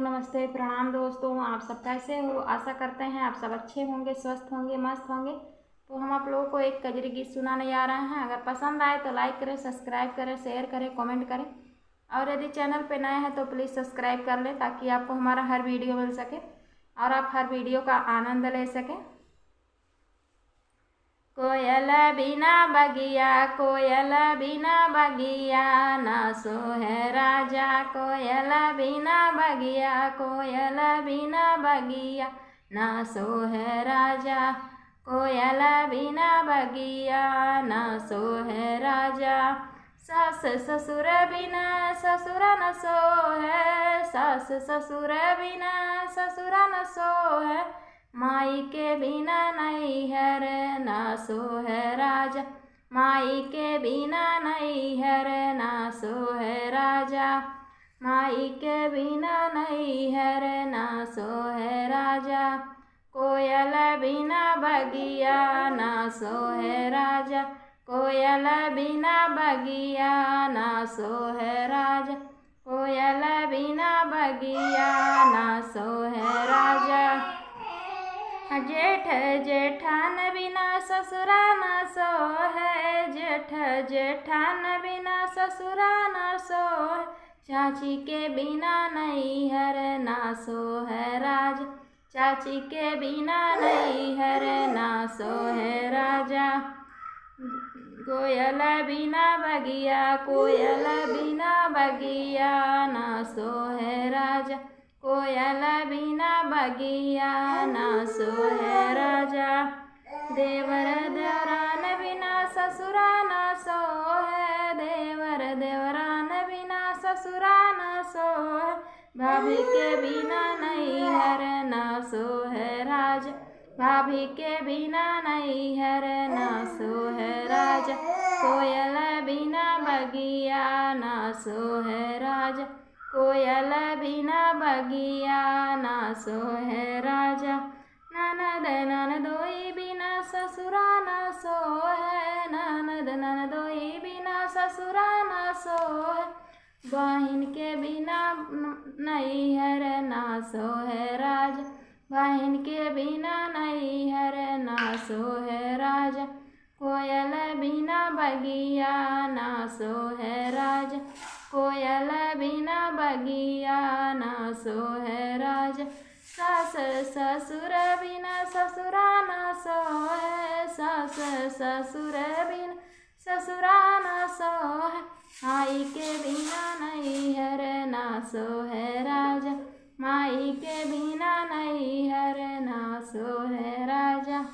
नमस्ते, प्रणाम दोस्तों। आप सब कैसे हो? आशा करते हैं आप सब अच्छे होंगे, स्वस्थ होंगे, मस्त होंगे। तो हम आप लोगों को एक कजरी गीत सुनाने जा रहे हैं। अगर पसंद आए तो लाइक करें, सब्सक्राइब करें, शेयर करें, कमेंट करें। और यदि चैनल पे नए हैं तो प्लीज़ सब्सक्राइब कर लें ताकि आपको हमारा हर वीडियो मिल सके और आप हर वीडियो का आनंद ले सकें। कोयल बिना बगिया, कोयल बिना बगिया, ना सोहे राजा। कोयल बिना बगिया, कोयल बिना बगिया, ना सोहे राजा। कोयल बिना बगिया, ना सोहे राजा। सास ससुर बिना ससुर न सोहे, सास ससुर बिना ससुर न सोहे। माई के बिना नैहर ना सोहे राजा, माई के बिना नैहर ना सोहे राजा। माई के बिना नैहर ना सोहे राजा। कोयल बिना बगिया, ना सोहे राजा। कोयल बिना बगिया, ना सोहे राजा। कोयल बिना बगिया, ना सोहे राजा। जेठ जेठान बिना ससुरा न सोहे, जेठ जेठान बिना ससुरा न सोहे। चाची के बिना नैहर ना सोहे राजा, चाची के बिना नैहर ना सोहे राजा। कोयल बिना बगिया, कोयल बिना बगिया, ना सोहे राजा। कोयल बिना बगिया, ना सोहे राजा। देवर देवरान बिना ससुरा न सोहे, देवर देवरान बिना ससुरा न सोहे। भाभी के बिना नैहर ना सोहे राजा, भाभी के बिना नैहर ना सोहे राजा। कोयल बिना बगिया, ना सोहे राजा। कोयल बिना बगिया, ना सोहे राजा। ननद ननदोई बिना ससुरा न सोहे, ननद ननदोई बिना ससुरा न सोहे। बहिन के बिना नैहर ना सोहे राजा, बहिन के बिना नैहर ना सोहे राजा। कोयल बिना बगिया, ना सोहे राजा। कोयल बिना बगिया, ना सोहे राजा। सास ससुर बिना ससुरा न सोहे, सास ससुर बिना ससुरा न सोहे। माई के बिना नैहर ना सोहे राजा, माई के बिना नैहर ना सोहे राजा।